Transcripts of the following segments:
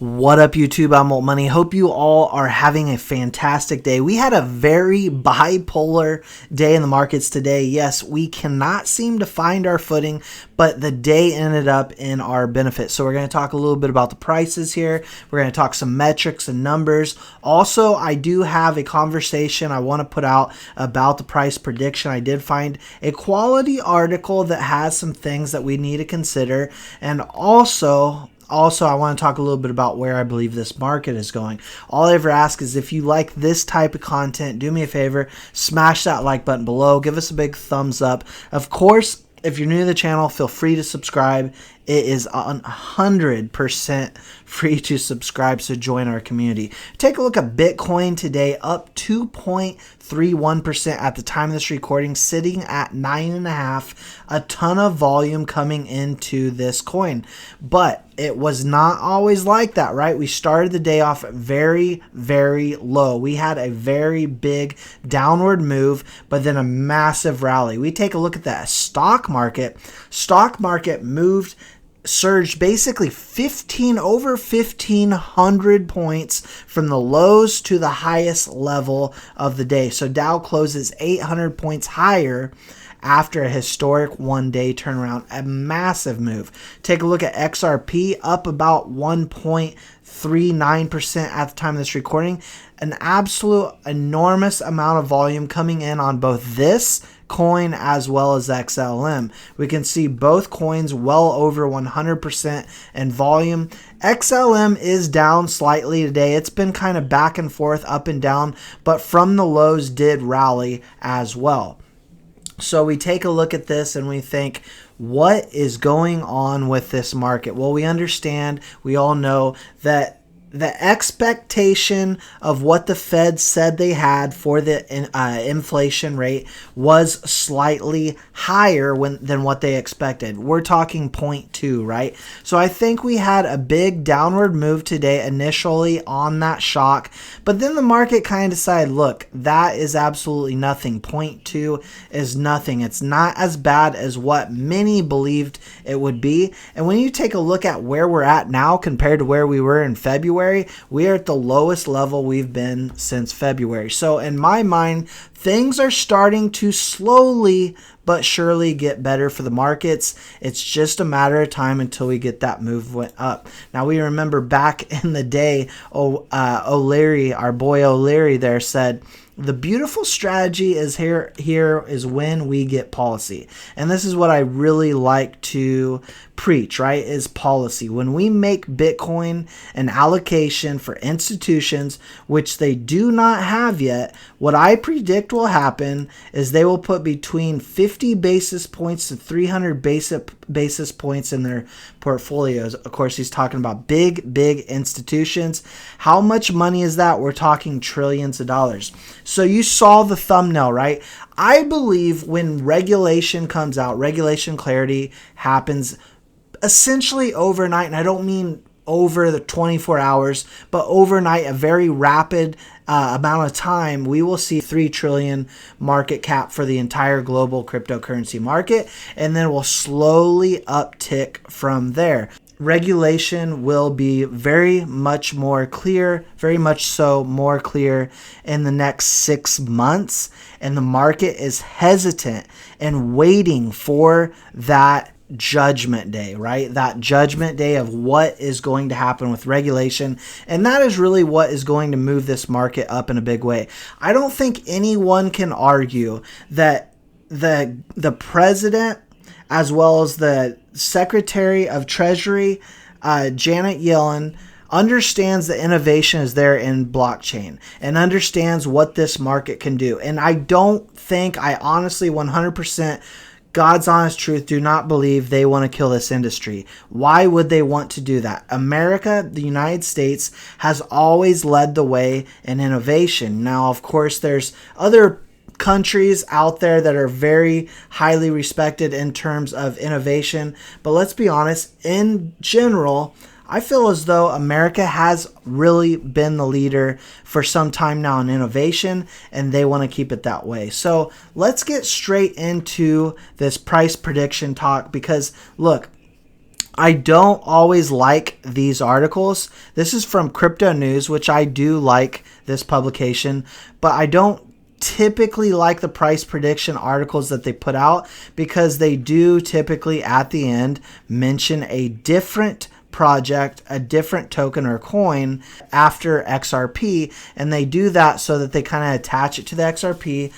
What up, YouTube? I'm Old Money. Hope you all are having a fantastic day. We had a very bipolar day in the markets today. Yes, we cannot seem to find our footing, but the day ended up in our benefit. So we're going to talk a little bit about the prices here. We're going to talk some metrics and numbers. Also, I do have a conversation I want to put out about the price prediction. I did find a quality article that has some things that we need to consider, and also, I want to talk a little bit about where I believe this market is going. All I ever ask is if you like this type of content, do me a favor, smash that like button below. Give us a big thumbs up. Of course, if you're new to the channel, feel free to subscribe. It is 100% free to subscribe, so join our community. Take a look at Bitcoin today, up 2.31% at the time of this recording, sitting at 9.5. A ton of volume coming into this coin, but it was not always like that, right? We started the day off very, very low. We had a very big downward move, but then a massive rally. We take a look at that stock market. Stock market surged basically over 1,500 points from the lows to the highest level of the day. So Dow closes 800 points higher after a historic one-day turnaround, a massive move. Take a look at XRP, up about 1.39% at the time of this recording. An absolute enormous amount of volume coming in on both this coin as well as XLM. We can see both coins well over 100% in volume. XLM is down slightly today. It's been kind of back and forth, up and down, but from the lows did rally as well. So we take a look at this and we think, what is going on with this market? Well, we understand, we all know that the expectation of what the Fed said they had for the inflation rate was slightly higher than what they expected. We're talking 0.2, right? So I think we had a big downward move today initially on that shock, but then the market kind of decided, look, that is absolutely nothing. 0.2 is nothing. It's not as bad as what many believed it would be. And when you take a look at where we're at now compared to where we were in February, we are at the lowest level we've been since February. So in my mind, things are starting to slowly but surely get better for the markets. It's just a matter of time until we get that movement up. Now, we remember back in the day, O'Leary, our boy O'Leary there, said, the beautiful strategy is here is when we get policy. And this is what I really like to preach, right, is policy. When we make Bitcoin an allocation for institutions, which they do not have yet, what I predict will happen is they will put between 50 basis points to 300 basis points in their portfolios. Of course, he's talking about big institutions. How much money is that? We're talking trillions of dollars. So you saw the thumbnail, right? I believe when regulation comes out, regulation clarity happens essentially overnight, and I don't mean over the 24 hours, but overnight, a very rapid amount of time, we will see 3 trillion market cap for the entire global cryptocurrency market, and then we'll slowly uptick from there. Regulation will be very much more clear, very much so more clear in the next 6 months, and the market is hesitant and waiting for that judgment day, right? That judgment day of what is going to happen with regulation. And that is really what is going to move this market up in a big way. I don't think anyone can argue that the president, as well as the Secretary of Treasury, Janet Yellen, understands the innovation is there in blockchain and understands what this market can do. And I honestly 100%, God's honest truth, do not believe they want to kill this industry. Why would they want to do that? America, the United States, has always led the way in innovation. Now, of course, there's other countries out there that are very highly respected in terms of innovation, but let's be honest, in general, I feel as though America has really been the leader for some time now in innovation, and they want to keep it that way. So let's get straight into this price prediction talk, because look, I don't always like these articles. This is from Crypto News, which I do like this publication, but I don't typically like the price prediction articles that they put out because they do typically at the end mention a different project, a different token or coin after XRP, and they do that so that they kind of attach it to the XRP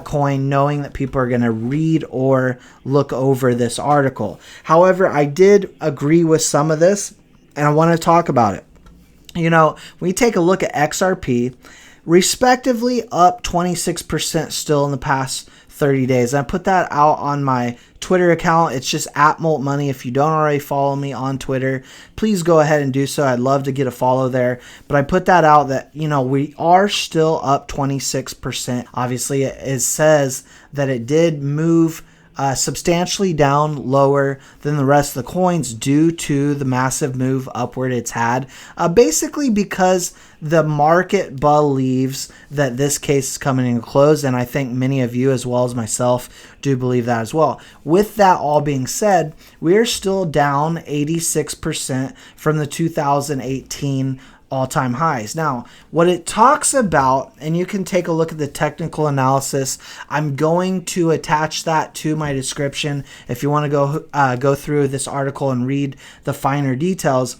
coin, knowing that people are going to read or look over this article. However, I did agree with some of this, and I want to talk about it. You know, when you take a look at XRP, respectively up 26% still in the past 30 days. I put that out on my Twitter account. It's just @MoltMoney. If you don't already follow me on Twitter, please go ahead and do so. I'd love to get a follow there. But I put that out that, you know, we are still up 26%. Obviously, it says that it did move substantially down lower than the rest of the coins due to the massive move upward it's had. Basically because the market believes that this case is coming in close, and I think many of you as well as myself do believe that as well. With that all being said, we are still down 86% from the 2018 all-time highs. Now, what it talks about, and you can take a look at the technical analysis. I'm going to attach that to my description if you want to go through this article and read the finer details.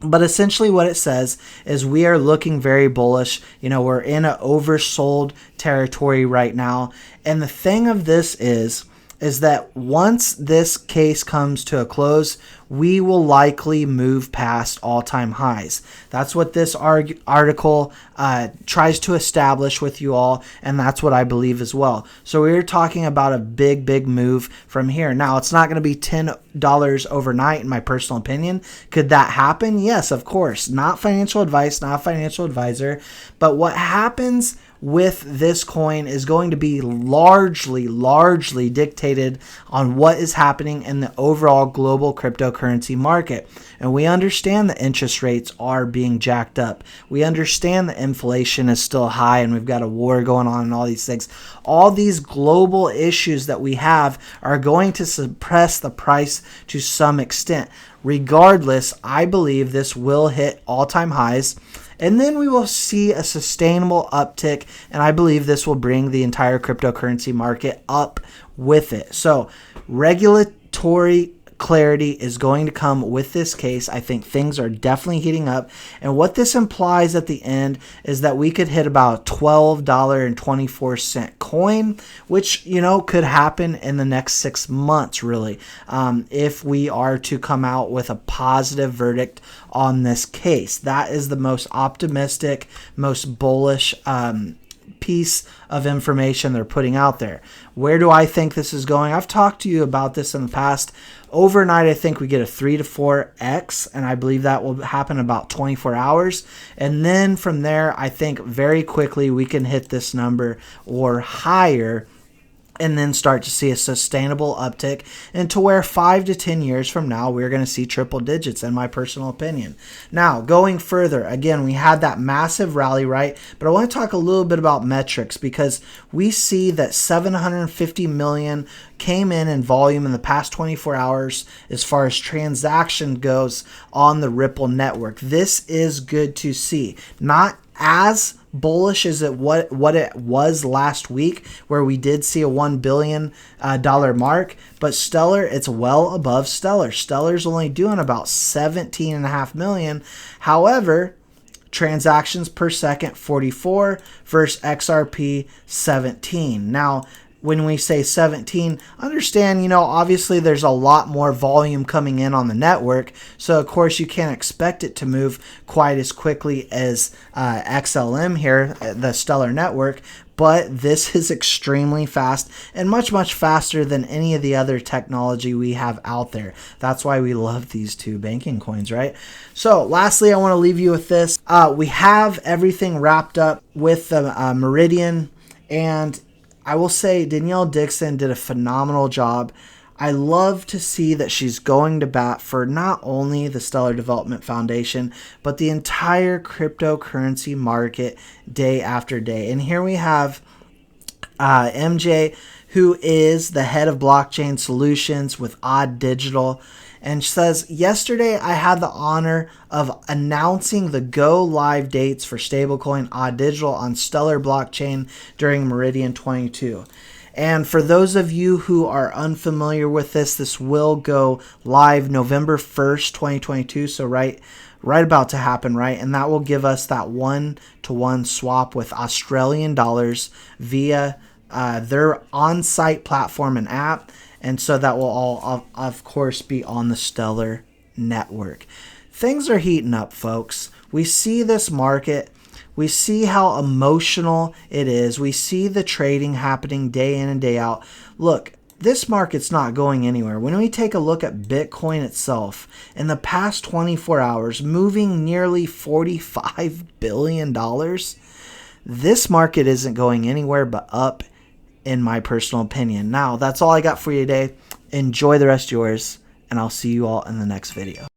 But essentially what it says is we are looking very bullish. You know, we're in an oversold territory right now. And the thing of this is that once this case comes to a close, we will likely move past all-time highs. That's what this article tries to establish with you all, and that's what I believe as well. So we're talking about a big move from here. Now, it's not going to be $10 overnight, in my personal opinion. Could that happen? Yes, of course. Not financial advice, not a financial advisor. But what happens with this coin is going to be largely dictated on what is happening in the overall global cryptocurrency market. And we understand that interest rates are being jacked up. We understand that inflation is still high and we've got a war going on and all these things. All these global issues that we have are going to suppress the price to some extent. Regardless, I believe this will hit all-time highs. And then we will see a sustainable uptick, and I believe this will bring the entire cryptocurrency market up with it. So regulatory clarity is going to come with this case. I think things are definitely heating up. And what this implies at the end is that we could hit about $12.24 coin, which, you know, could happen in the next 6 months, really, if we are to come out with a positive verdict on this case. That is the most optimistic, most bullish piece of information they're putting out there. Where do I think this is going? I've talked to you about this in the past. Overnight, I think we get a 3 to 4x, and I believe that will happen in about 24 hours. And then from there, I think very quickly we can hit this number or higher, and then start to see a sustainable uptick into where 5 to 10 years from now, we're going to see triple digits, in my personal opinion. Now, going further, again, we had that massive rally, right? But I want to talk a little bit about metrics, because we see that 750 million came in volume in the past 24 hours as far as transaction goes on the Ripple network. This is good to see. Not as bullish as what it was last week, where we did see a $1 billion mark, but Stellar, it's well above Stellar. Stellar's only doing about 17.5 million. However, transactions per second 44 versus XRP 17. Now, when we say 17, understand, you know, obviously there's a lot more volume coming in on the network. So, of course, you can't expect it to move quite as quickly as XLM here, the Stellar network. But this is extremely fast and much faster than any of the other technology we have out there. That's why we love these two banking coins, right? So, lastly, I want to leave you with this. We have everything wrapped up with the Meridian, and I will say Danielle Dixon did a phenomenal job. I love to see that she's going to bat for not only the Stellar Development Foundation, but the entire cryptocurrency market day after day. And here we have MJ, who is the head of blockchain solutions with Odd Digital. and says, yesterday I had the honor of announcing the go live dates for stablecoin Odd Digital on Stellar blockchain during Meridian 22. And for those of you who are unfamiliar with this will go live November 1st, 2022. So right about to happen, right? And that will give us that 1-to-1 swap with Australian dollars via their on-site platform and app. And so that will all, of course, be on the Stellar network. Things are heating up, folks. We see this market. We see how emotional it is. We see the trading happening day in and day out. Look, this market's not going anywhere. When we take a look at Bitcoin itself, in the past 24 hours, moving nearly $45 billion, this market isn't going anywhere but up, in my personal opinion. Now, that's all I got for you today. Enjoy the rest of yours, and I'll see you all in the next video.